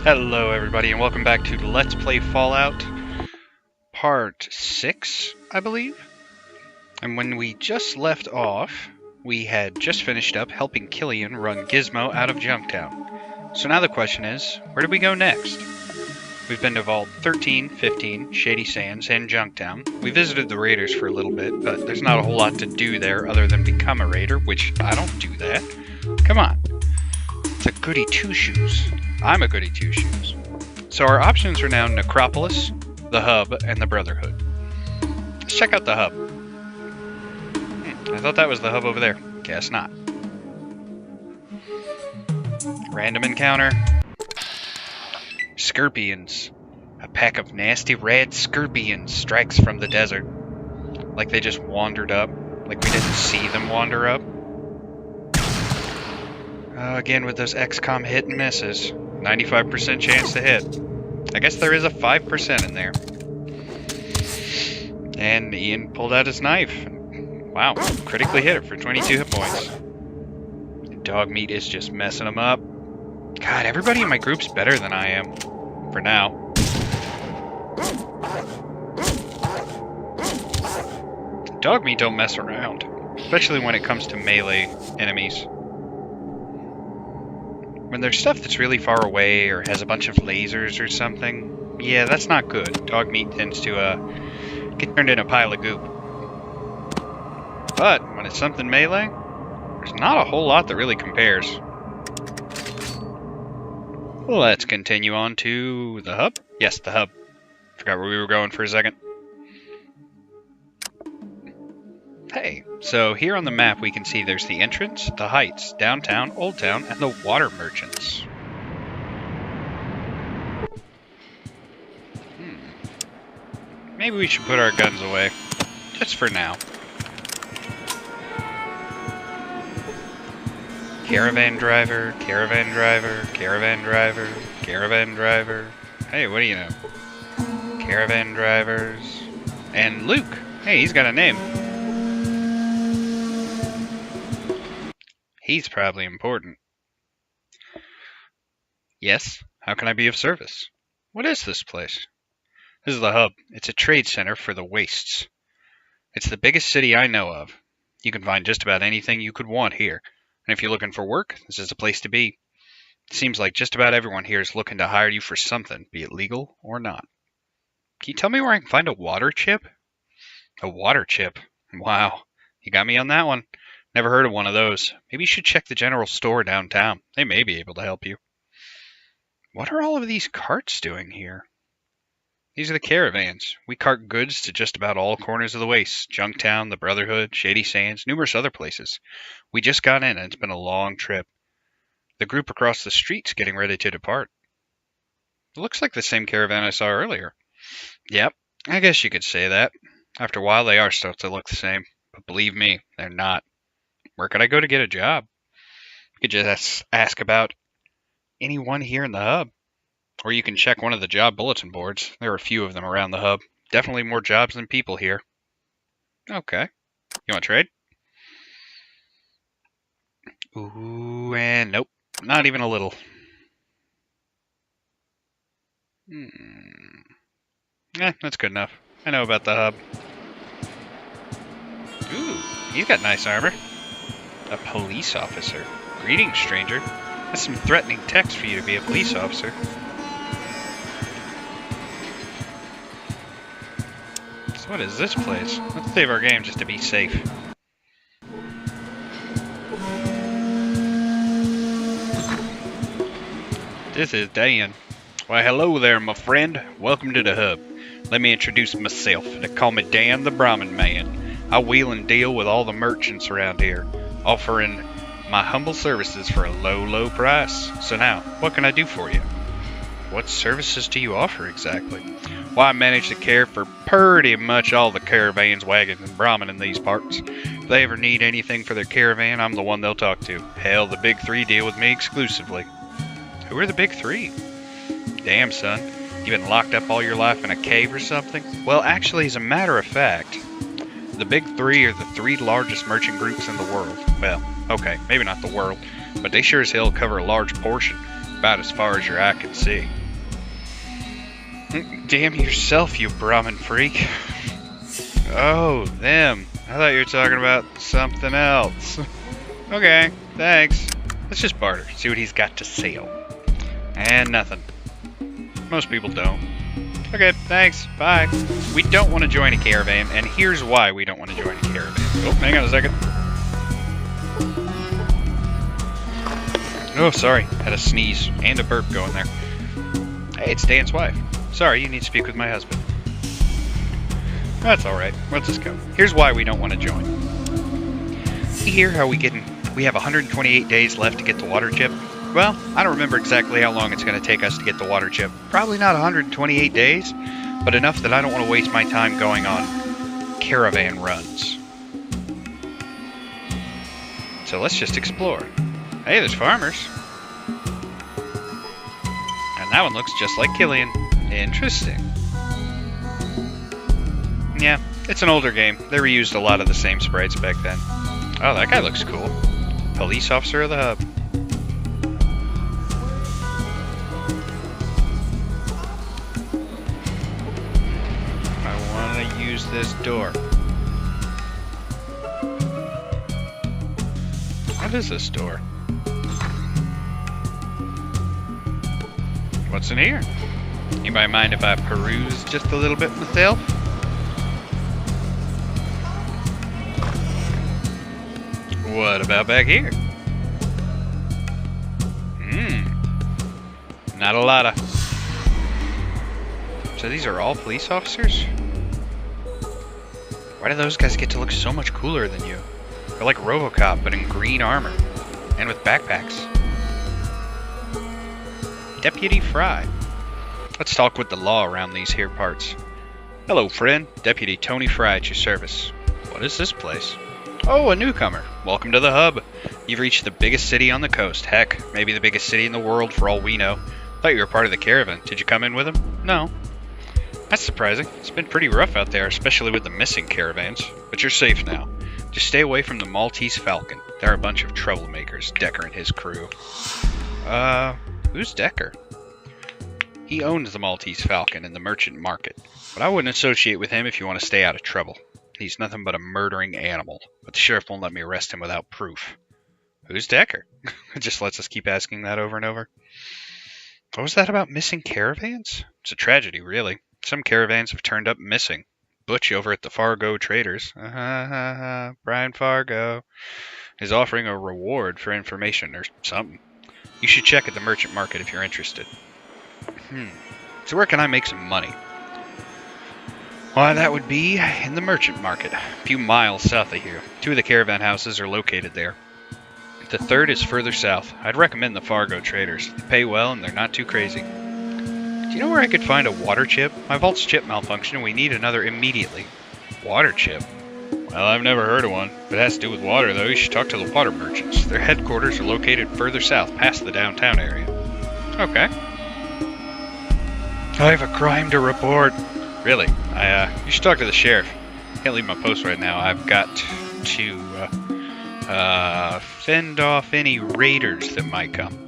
Hello everybody and welcome back to Let's Play Fallout Part 6, I believe. And when we just left off, we had just finished up helping Killian run Gizmo out of Junktown. So now the question is, where do we go next? We've been to Vault 13, 15, Shady Sands, and Junktown. We visited the Raiders for a little bit, but there's not a whole lot to do there other than become a Raider, which I don't do that. Come on. It's a goody two-shoes. I'm a goody two-shoes. So our options are now Necropolis, the Hub, and the Brotherhood. Let's check out the Hub. I thought that was the Hub over there. Guess not. Random encounter. Scorpions. A pack of nasty red scorpions strikes from the desert. Like they just wandered up. Like we didn't see them wander up. Again with those XCOM hit and misses. 95% chance to hit. I guess there is a 5% in there. And Ian pulled out his knife. Wow, critically hit it for 22 hit points. Dog meat is just messing him up. God, everybody in my group's better than I am. For now. Dog meat don't mess around. Especially when it comes to melee enemies. When there's stuff that's really far away or has a bunch of lasers or something, yeah, that's not good. Dog meat tends to get turned into a pile of goop. But when it's something melee, there's not a whole lot that really compares. Let's continue on to the Hub. Yes, the Hub. Forgot where we were going for a second. Hey, so here on the map we can see there's the entrance, the heights, downtown, Old Town, and the water merchants. Maybe we should put our guns away. Just for now. Caravan driver, caravan driver, caravan driver, caravan driver. Hey, what do you know? Caravan drivers. And Luke. Hey, he's got a name. He's probably important. Yes, how can I be of service? What is this place? This is the Hub. It's a trade center for the wastes. It's the biggest city I know of. You can find just about anything you could want here. And if you're looking for work, this is the place to be. It seems like just about everyone here is looking to hire you for something, be it legal or not. Can you tell me where I can find a water chip? A water chip? Wow, you got me on that one. Never heard of one of those. Maybe you should check the general store downtown. They may be able to help you. What are all of these carts doing here? These are the caravans. We cart goods to just about all corners of the waste. Junktown, the Brotherhood, Shady Sands, numerous other places. We just got in and it's been a long trip. The group across the street's getting ready to depart. It looks like the same caravan I saw earlier. Yep, I guess you could say that. After a while they are starting to look the same. But believe me, they're not. Where could I go to get a job? You could just ask about anyone here in the Hub. Or you can check one of the job bulletin boards. There are a few of them around the Hub. Definitely more jobs than people here. Okay. You want to trade? Ooh, and nope. Not even a little. That's good enough. I know about the Hub. Ooh, he's got nice armor. A police officer. Greetings, stranger. That's some threatening text for you to be a police officer. So what is this place? Let's save our game just to be safe. This is Dan. Why, hello there, my friend. Welcome to the Hub. Let me introduce myself. They call me Dan the Brahmin Man. I wheel and deal with all the merchants around here, offering my humble services for a low, low price. So now, what can I do for you? What services do you offer exactly? Well, I manage to care for pretty much all the caravans, wagons, and Brahmin in these parts. If they ever need anything for their caravan, I'm the one they'll talk to. Hell, the big three deal with me exclusively. Who are the big three? Damn, son. You been locked up all your life in a cave or something? Well, actually, as a matter of fact, the big three are the three largest merchant groups in the world. Well, okay, maybe not the world, but they sure as hell cover a large portion. about as far as your eye can see. Damn yourself, you Brahmin freak. Oh, them. I thought you were talking about something else. Okay, thanks. Let's just barter, see what he's got to sell. And nothing. Most people don't. Okay, thanks, bye. We don't want to join a caravan, and here's why we don't want to join a caravan. Oh, hang on a second. Oh, sorry, had a sneeze and a burp going there. Hey, it's Dan's wife. Sorry, you need to speak with my husband. That's alright, let's just go. Here's why we don't want to join. You hear how we have 128 days left to get the water chip? Well, I don't remember exactly how long it's going to take us to get the water chip. Probably not 128 days, but enough that I don't want to waste my time going on caravan runs. So let's just explore. Hey, there's farmers. And that one looks just like Killian. Interesting. Yeah, it's an older game. They reused a lot of the same sprites back then. Oh, that guy looks cool. Police officer of the hub. I want to use this door. What is this door? What's in here? Anybody mind if I peruse just a little bit myself? What about back here? Not a lot of... So these are all police officers? Why do those guys get to look so much cooler than you? They're like RoboCop, but in green armor. And with backpacks. Deputy Fry. Let's talk with the law around these here parts. Hello, friend. Deputy Tony Fry at your service. What is this place? Oh, a newcomer. Welcome to the hub. You've reached the biggest city on the coast. Heck, maybe the biggest city in the world for all we know. Thought you were part of the caravan. Did you come in with him? No. That's surprising. It's been pretty rough out there, especially with the missing caravans. But you're safe now. Just stay away from the Maltese Falcon. They're a bunch of troublemakers, Decker and his crew. Who's Decker? He owns the Maltese Falcon in the merchant market. But I wouldn't associate with him if you want to stay out of trouble. He's nothing but a murdering animal. But the sheriff won't let me arrest him without proof. Who's Decker? It just lets us keep asking that over and over. What was that about missing caravans? It's a tragedy, really. Some caravans have turned up missing. Butch over at the Fargo Traders, Brian Fargo, is offering a reward for information or something. You should check at the merchant market if you're interested. So where can I make some money? Why, that would be in the merchant market, a few miles south of here. 2 of the caravan houses are located there. The 3rd is further south. I'd recommend the Fargo Traders. They pay well and they're not too crazy. Do you know where I could find a water chip? My vault's chip malfunctioned and we need another immediately. Water chip? Well, I've never heard of one. If it has to do with water, though, you should talk to the water merchants. Their headquarters are located further south, past the downtown area. Okay. I have a crime to report. Really? You should talk to the sheriff. Can't leave my post right now. I've got to, fend off any raiders that might come.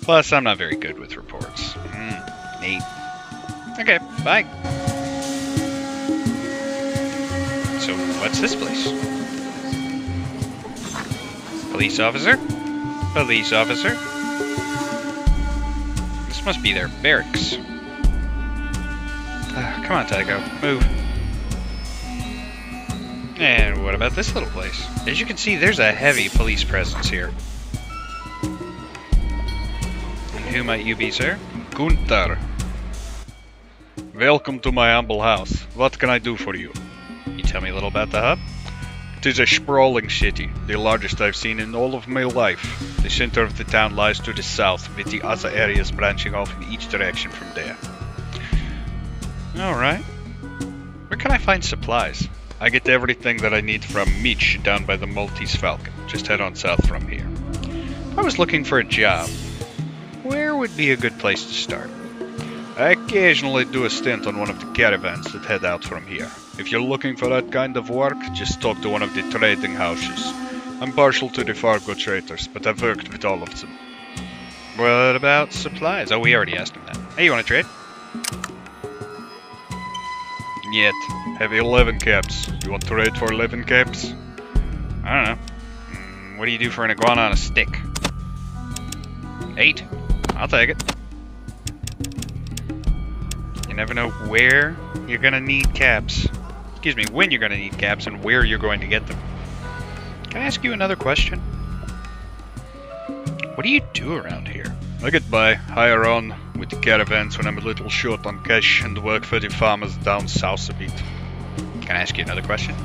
Plus, I'm not very good with reports. Neat. Okay, bye. So, what's this place? Police officer? Police officer? This must be their barracks. Come on, Tycho. Move. And what about this little place? As you can see, there's a heavy police presence here. And who might you be, sir? Gunther. Welcome to my humble house. What can I do for you? Can you tell me a little about the hub? It is a sprawling city, the largest I've seen in all of my life. The center of the town lies to the south, with the other areas branching off in each direction from there. Alright. Where can I find supplies? I get everything that I need from Mitch down by the Maltese Falcon. Just head on south from here. I was looking for a job. Where would be a good place to start? I occasionally do a stint on one of the caravans that head out from here. If you're looking for that kind of work, just talk to one of the trading houses. I'm partial to the Fargo Traders, but I've worked with all of them. What about supplies? Oh, we already asked him that. Hey, you want to trade? Yet. Have 11 caps. You want to trade for 11 caps? I don't know. What do you do for an iguana on a stick? 8. I'll take it. You never know where you're gonna need caps. Excuse me, when you're gonna need caps and where you're going to get them. Can I ask you another question? What do you do around here? I get by, hire on with the caravans when I'm a little short on cash and work for the farmers down south a bit. Can I ask you another question?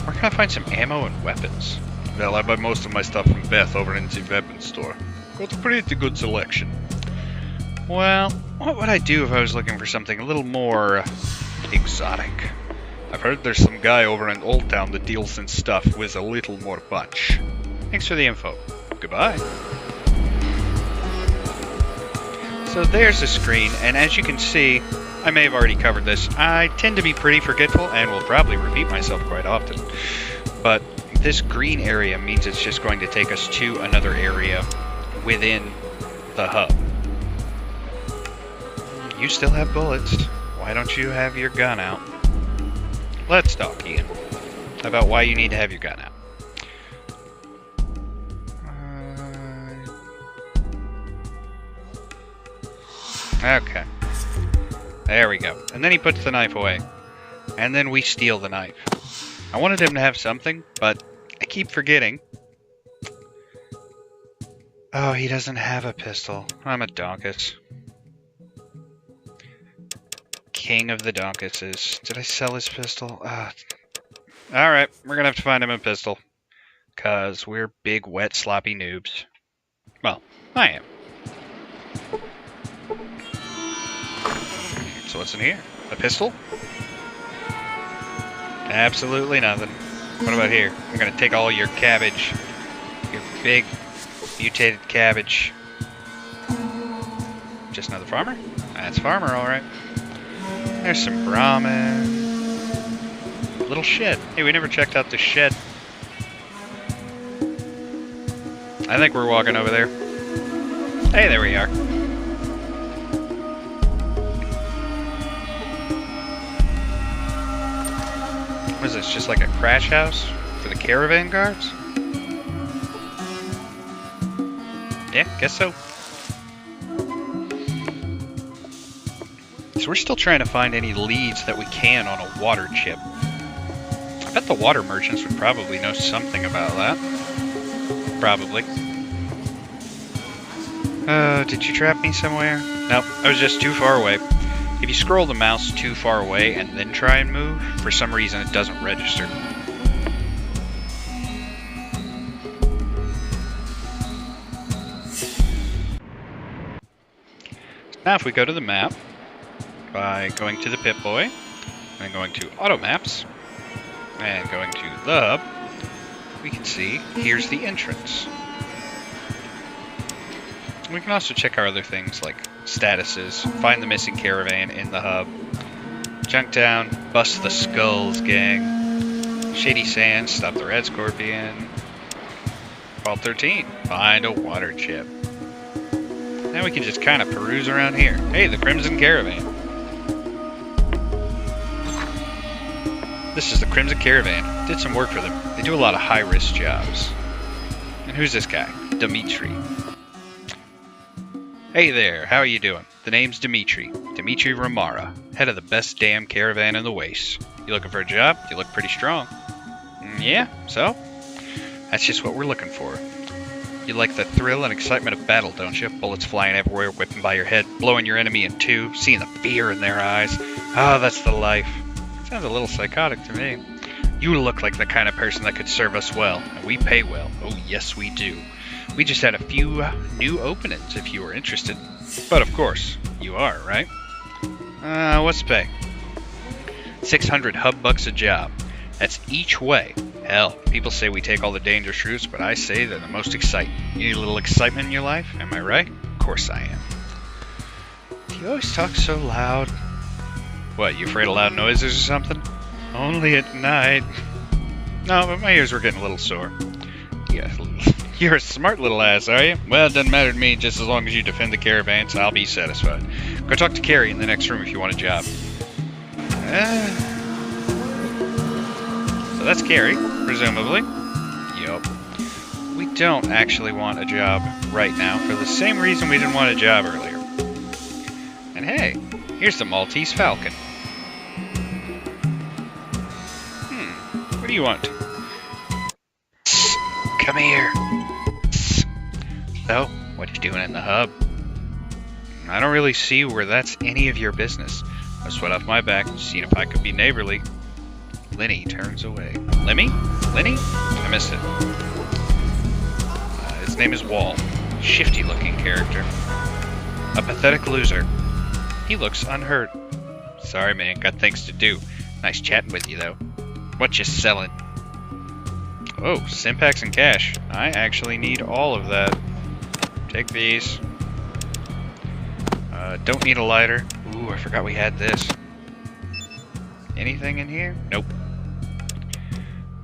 Where can I find some ammo and weapons? Well, I buy most of my stuff from Beth over in the weapons store. Got a pretty good selection. Well, what would I do if I was looking for something a little more exotic? I've heard there's some guy over in Old Town that deals in stuff with a little more punch. Thanks for the info. Goodbye. So there's the screen, and as you can see, I may have already covered this. I tend to be pretty forgetful and will probably repeat myself quite often. But this green area means it's just going to take us to another area within the hub. You still have bullets. Why don't you have your gun out? Let's talk, Ian, about why you need to have your gun out. Okay. There we go. And then he puts the knife away. And then we steal the knife. I wanted him to have something, but I keep forgetting. Oh, he doesn't have a pistol. I'm a donkus. King of the donkuses. Did I sell his pistol? Alright, we're gonna have to find him a pistol. 'Cause we're big, wet, sloppy noobs. Well, I am. So what's in here? A pistol? Absolutely nothing. What about here? I'm gonna take all your cabbage. Your big, mutated cabbage. Just another farmer? That's farmer, alright. There's some Brahmin. Little shed. Hey, we never checked out the shed. I think we're walking over there. Hey, there we are. What is this, just like a crash house for the caravan guards? Yeah, guess so. So we're still trying to find any leads that we can on a water chip. I bet the water merchants would probably know something about that. Probably. Did you trap me somewhere? Nope, I was just too far away. If you scroll the mouse too far away and then try and move, for some reason it doesn't register. Now if we go to the map, by going to the Pip-Boy, and going to Auto Maps, and going to the hub, we can see here's the entrance. We can also check our other things like statuses, find the missing caravan in the hub, Junktown, bust the Skulls gang, Shady Sands, stop the Red Scorpion, Vault 13, find a water chip. Now we can just kind of peruse around here. Hey, the Crimson Caravan. This is the Crimson Caravan. Did some work for them. They do a lot of high-risk jobs. And who's this guy? Dimitri. Hey there, how are you doing? The name's Dimitri. Dimitri Ramara, head of the best damn caravan in the Waste. You looking for a job? You look pretty strong. Yeah, so? That's just what we're looking for. You like the thrill and excitement of battle, don't you? Bullets flying everywhere, whipping by your head, blowing your enemy in two, seeing the fear in their eyes. Oh, that's the life. Sounds a little psychotic to me. You look like the kind of person that could serve us well, and we pay well. Oh, yes, we do. We just had a few new openings if you were interested. But of course, you are, right? What's the pay? 600 hub bucks a job. That's each way. Hell, people say we take all the dangerous routes, but I say they're the most exciting. You need a little excitement in your life? Am I right? Of course I am. Do you always talk so loud? What, you afraid of loud noises or something? Only at night. No, but my ears were getting a little sore. Yeah, You're a smart little ass, are you? Well, it doesn't matter to me, just as long as you defend the caravans, I'll be satisfied. Go talk to Carrie in the next room if you want a job. So that's Carrie, presumably. Yup. We don't actually want a job right now for the same reason we didn't want a job earlier. And hey, here's the Maltese Falcon. What do you want? Come here. So, what you doing in the hub? I don't really see where that's any of your business. I sweat off my back, seeing if I could be neighborly. Lenny turns away. Lemmy? Lenny? I missed it. His name is Wall. Shifty looking character. A pathetic loser. He looks unhurt. Sorry man, got things to do. Nice chatting with you though. What you selling? Oh, Stimpaks and cash. I actually need all of that. Take these. Don't need a lighter. Ooh, I forgot we had this. Anything in here? Nope.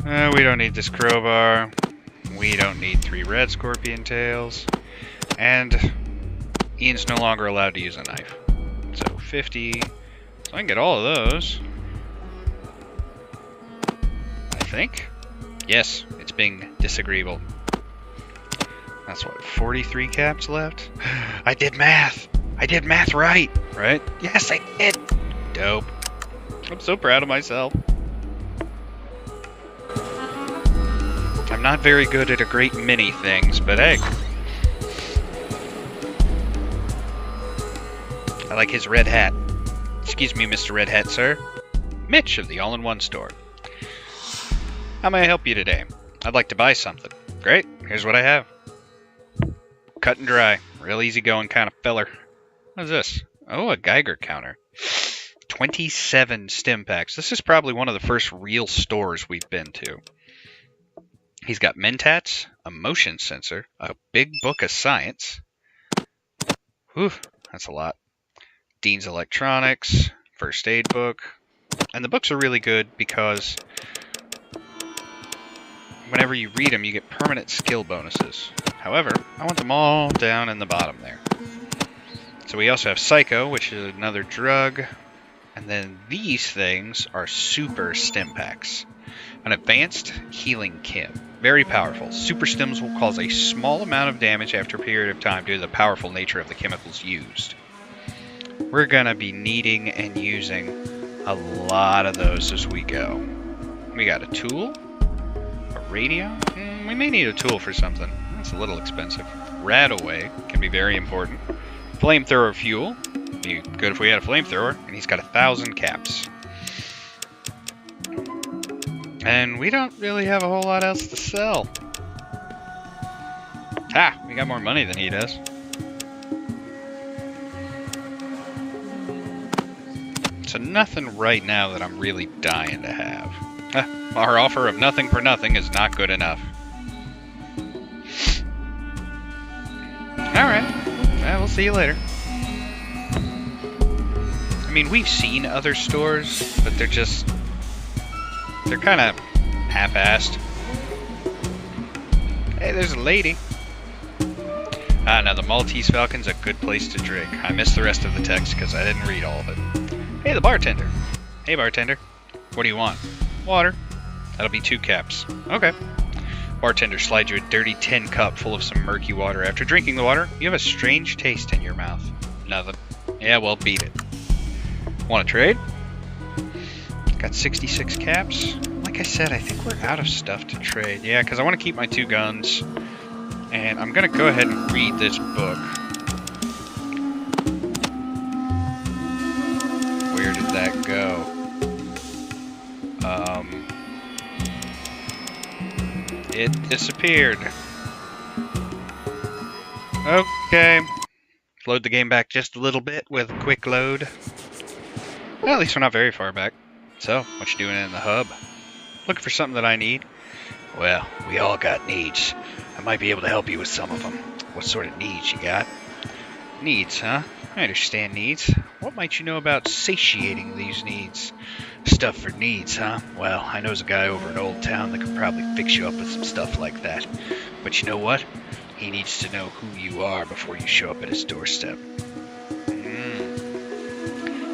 We don't need this crowbar. We don't need 3 red scorpion tails. And Ian's no longer allowed to use a knife. So 50. So I can get all of those. I think. Yes, it's being disagreeable. That's what, 43 caps left? I did math! I did math right! Right? Yes, I did! Dope. I'm so proud of myself. I'm not very good at a great many things, but hey. I like his red hat. Excuse me, Mr. Red Hat, sir. Mitch of the All-in-One Store. How may I help you today? I'd like to buy something. Great, here's what I have. Cut and dry. Real easygoing kind of feller. What is this? Oh, a Geiger counter. 27 Stimpaks. This is probably one of the first real stores we've been to. He's got Mentats, a motion sensor, a big book of science. Whew, that's a lot. Dean's Electronics, first aid book. And the books are really good because whenever you read them, you get permanent skill bonuses. However, I want them all down in the bottom there. So we also have Psycho, which is another drug. And then these things are Super Stimpaks. An advanced healing chem. Very powerful. Super Stims will cause a small amount of damage after a period of time due to the powerful nature of the chemicals used. We're going to be needing and using a lot of those as we go. We got a tool. A radio. We may need a tool for something. That's a little expensive. Radaway can be very important. Flamethrower fuel. Be good if we had a flamethrower. And he's got 1,000 caps. And we don't really have a whole lot else to sell. Ah, we got more money than he does. So nothing right now that I'm really dying to have. Our offer of nothing for nothing is not good enough. Alright. Well, we'll see you later. I mean, we've seen other stores, but they're kind of half-assed. Hey, there's a lady. Ah, now the Maltese Falcon's a good place to drink. I missed the rest of the text because I didn't read all of it. Hey, the bartender. Hey, bartender. What do you want? Water. That'll be 2 caps. Okay. Bartender slides you a dirty tin cup full of some murky water. After drinking the water, you have a strange taste in your mouth. Nothing. Yeah, well, beat it. Want to trade? Got 66 caps. Like I said, I think we're out of stuff to trade. Yeah, because I want to keep my 2 guns. And I'm going to go ahead and read this book. Where did that go? It disappeared. Okay. Load the game back just a little bit with a quick load. Well, at least we're not very far back. So, what you doing in the hub? Looking for something that I need? Well, we all got needs. I might be able to help you with some of them. What sort of needs you got? Needs, huh? I understand needs. What might you know about satiating these needs? Stuff for needs, huh? Well, I knows a guy over in Old Town that could probably fix you up with some stuff like that. But you know what? He needs to know who you are before you show up at his doorstep.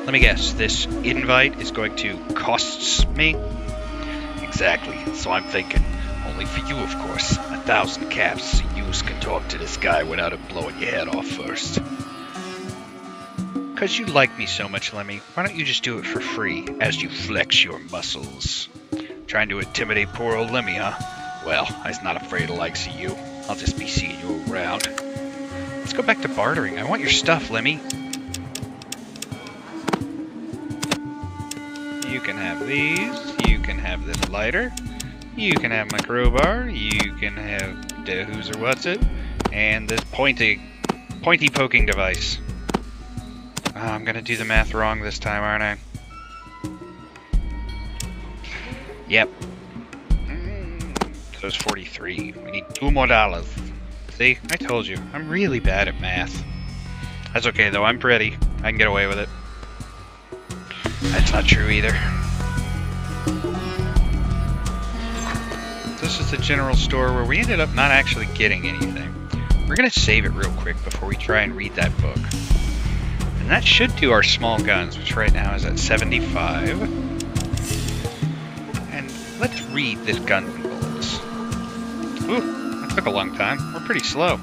Let me guess, this invite is going to cost me? Exactly, so I'm thinking, only for you of course, 1,000 caps so you can talk to this guy without him blowing your head off first. Cause you like me so much, Lemmy, why don't you just do it for free as you flex your muscles? Trying to intimidate poor old Lemmy, huh? Well, I's not afraid of the likes of you. I'll just be seeing you around. Let's go back to bartering. I want your stuff, Lemmy. You can have these. You can have this lighter. You can have my crowbar. You can have the who's or what's it. And this pointy poking device. I'm gonna do the math wrong this time, aren't I? Yep. So it's 43. We need $2 more. See? I told you. I'm really bad at math. That's okay, though. I'm pretty. I can get away with it. That's not true, either. This is the general store where we ended up not actually getting anything. We're gonna save it real quick before we try and read that book. And that should do our small guns, which right now is at 75. And let's read this gun bullets. Ooh, that took a long time. We're pretty slow.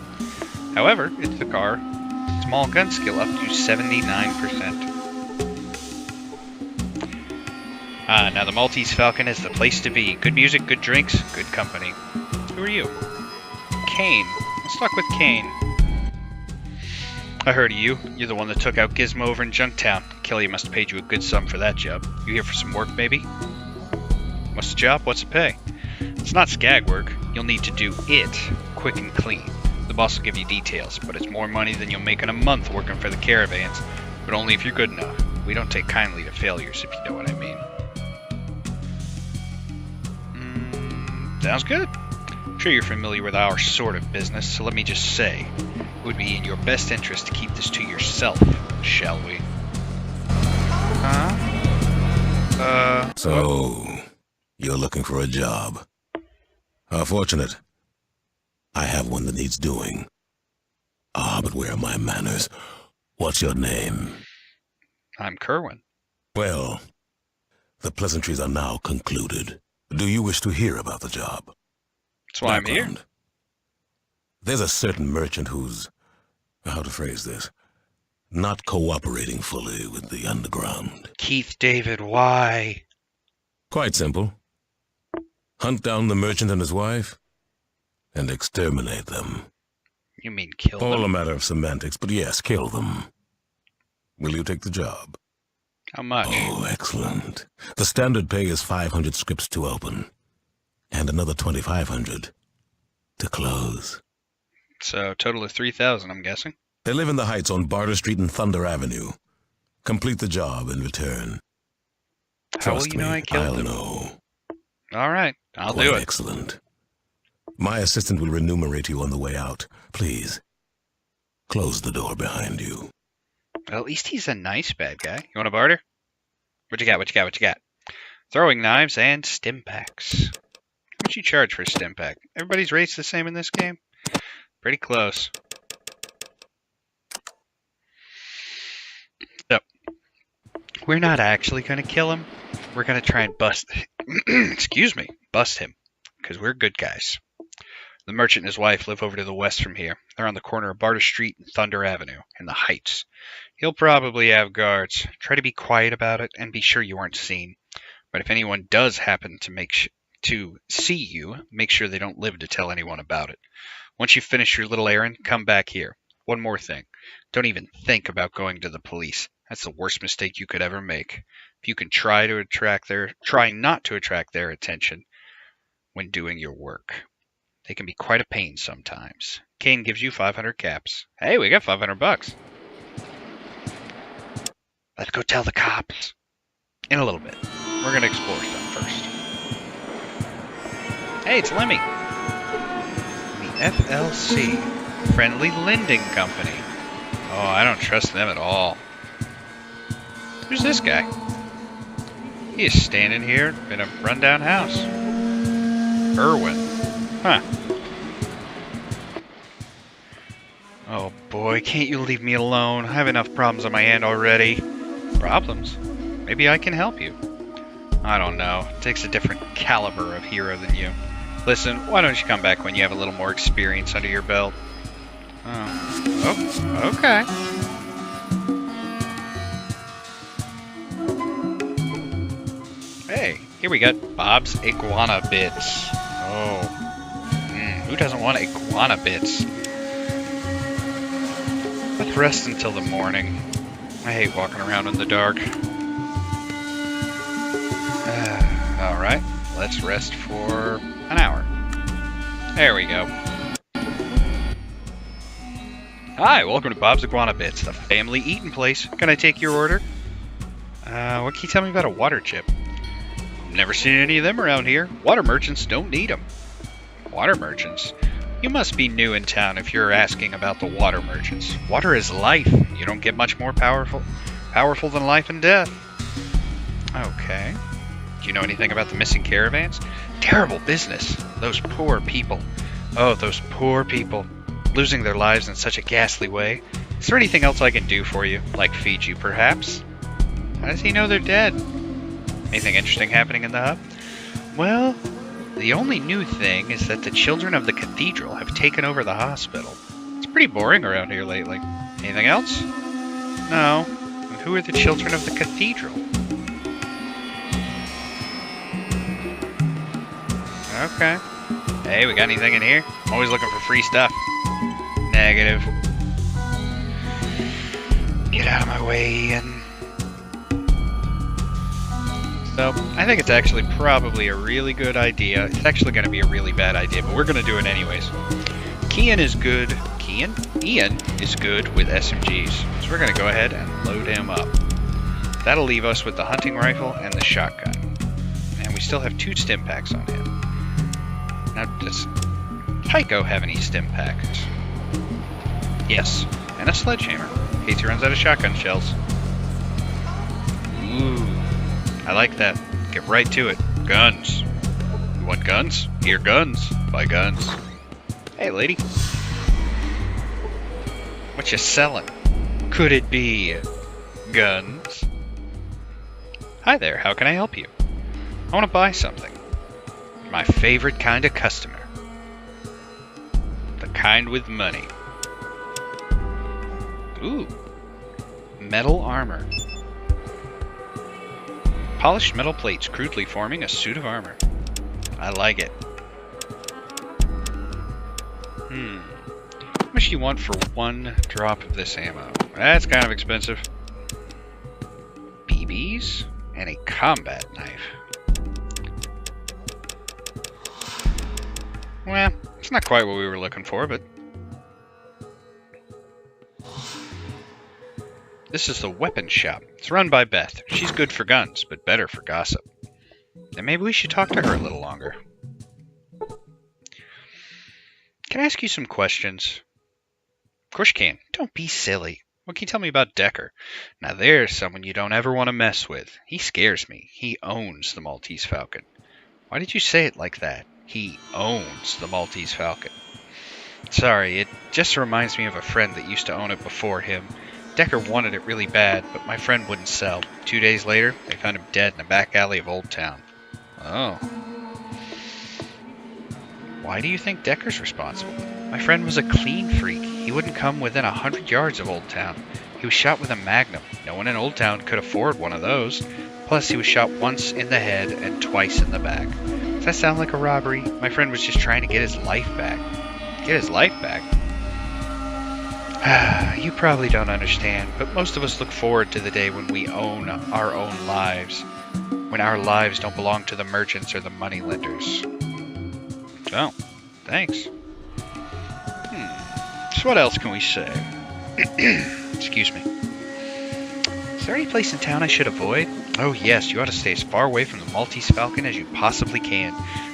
However, it took our small gun skill up to 79%. Now the Maltese Falcon is the place to be. Good music, good drinks, good company. Who are you? Kane. Let's talk with Kane. I heard of you. You're the one that took out Gizmo over in Junktown. Kelly must have paid you a good sum for that job. You here for some work, maybe? What's the job? What's the pay? It's not skag work. You'll need to do it quick and clean. The boss will give you details, but it's more money than you'll make in a month working for the caravans. But only if you're good enough. We don't take kindly to failures, if you know what I mean. Sounds good. I'm sure you're familiar with our sort of business, so let me just say, it would be in your best interest to keep this to yourself, shall we? Huh? So, you're looking for a job. How fortunate. I have one that needs doing. But where are my manners? What's your name? I'm Kerwin. Well, the pleasantries are now concluded. Do you wish to hear about the job? That's why I'm here. There's a certain merchant who's, how to phrase this, not cooperating fully with the underground. Keith David, why? Quite simple. Hunt down the merchant and his wife, and exterminate them. You mean kill them? All a matter of semantics, but yes, kill them. Will you take the job? How much? Oh, excellent. The standard pay is 500 scripts to open, and another 2,500 to close. So, total of 3,000, I'm guessing. They live in the Heights on Barter Street and Thunder Avenue. Complete the job in return. How will Trust you know me, I killed I'll them? know. All right, I'll Quite do it. Excellent. My assistant will remunerate you on the way out. Please, close the door behind you. Well, at least he's a nice bad guy. You want to barter? What you got? What you got? What you got? Throwing knives and stim packs. How much you charge for a stim pack? Everybody's rate's the same in this game? Pretty close. So, we're not actually going to kill him. We're going to try and bust... excuse me. Bust him. Because we're good guys. The merchant and his wife live over to the west from here. They're on the corner of Barter Street and Thunder Avenue in the Heights. He'll probably have guards. Try to be quiet about it and be sure you aren't seen. But if anyone does happen to see you, make sure they don't live to tell anyone about it. Once you finish your little errand, come back here. One more thing. Don't even think about going to the police. That's the worst mistake you could ever make. If you can try not to attract their attention when doing your work. They can be quite a pain sometimes. Kane gives you 500 caps. Hey, we got 500 bucks. Let's go tell the cops. In a little bit. We're going to explore some first. Hey, it's Lemmy. The FLC. Friendly Lending Company. Oh, I don't trust them at all. Who's this guy? He is standing here in a rundown house. Irwin. Huh. Oh boy, can't you leave me alone? I have enough problems on my hand already. Problems? Maybe I can help you. I don't know. It takes a different caliber of hero than you. Listen, why don't you come back when you have a little more experience under your belt? Oh, okay. Hey, here we got Bob's Iguana Bits. Oh, who doesn't want iguana bits? Let's rest until the morning. I hate walking around in the dark. Alright, let's rest for an hour. There we go. Hi, welcome to Bob's Iguana Bits, the family eating place. Can I take your order? What can you tell me about a water chip? Never seen any of them around here. Water merchants don't need them. Water merchants? You must be new in town if you're asking about the water merchants. Water is life. You don't get much more powerful than life and death. Okay. Do you know anything about the missing caravans? Terrible business. Those poor people. Oh, those poor people. Losing their lives in such a ghastly way. Is there anything else I can do for you? Like feed you, perhaps? How does he know they're dead? Anything interesting happening in the hub? Well, the only new thing is that the children of the cathedral have taken over the hospital. It's pretty boring around here lately. Anything else? No. And who are the children of the cathedral? Okay. Hey, we got anything in here? I'm always looking for free stuff. Negative. Get out of my way, Ian. So, I think it's actually probably a really good idea. It's actually going to be a really bad idea, but we're going to do it anyways. Ian is good with SMGs, so we're going to go ahead and load him up. That'll leave us with the hunting rifle and the shotgun. And we still have 2 stim packs on him. Now, does Tycho have any stim packs? Yes, and a sledgehammer, in case he runs out of shotgun shells. Ooh. I like that. Get right to it. Guns. You want guns? Here, guns. Buy guns. Hey, lady. What you selling? Could it be guns? Hi there, how can I help you? I want to buy something. My favorite kind of customer. The kind with money. Ooh. Metal armor. Polished metal plates crudely forming a suit of armor. I like it. How much do you want for 1 drop of this ammo? That's kind of expensive. BBs and a combat knife. Well, it's not quite what we were looking for, but... This is the weapon shop. It's run by Beth. She's good for guns, but better for gossip. And maybe we should talk to her a little longer. Can I ask you some questions? Of course you can. Don't be silly. What can you tell me about Decker? Now there's someone you don't ever want to mess with. He scares me. He owns the Maltese Falcon. Why did you say it like that? He owns the Maltese Falcon. Sorry, it just reminds me of a friend that used to own it before him. Decker wanted it really bad, but my friend wouldn't sell. 2 days later, they found him dead in a back alley of Old Town. Oh. Why do you think Decker's responsible? My friend was a clean freak. He wouldn't come within 100 yards of Old Town. He was shot with a Magnum. No one in Old Town could afford one of those. Plus, he was shot once in the head and twice in the back. Does that sound like a robbery? My friend was just trying to get his life back. Get his life back? You probably don't understand, but most of us look forward to the day when we own our own lives. When our lives don't belong to the merchants or the moneylenders. Oh, thanks. So what else can we say? Excuse me. Is there any place in town I should avoid? Oh yes, you ought to stay as far away from the Maltese Falcon as you possibly can.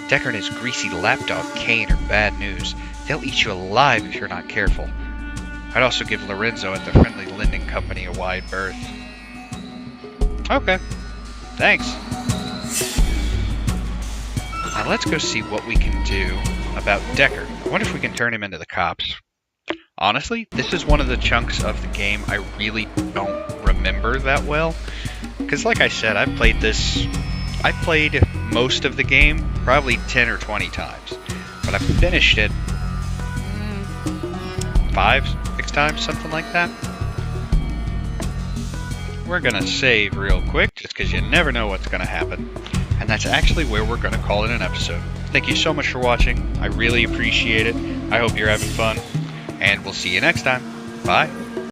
Decker and his greasy lapdog Kane are bad news. They'll eat you alive if you're not careful. I'd also give Lorenzo at the Friendly Lending Company a wide berth. Okay. Thanks. Now let's go see what we can do about Decker. I wonder if we can turn him into the cops. Honestly, this is one of the chunks of the game I really don't remember that well. Because like I said, I played most of the game probably 10 or 20 times. But I finished it 5, 6 times, something like that. We're going to save real quick, just because you never know what's going to happen. And that's actually where we're going to call it an episode. Thank you so much for watching. I really appreciate it. I hope you're having fun. And we'll see you next time. Bye.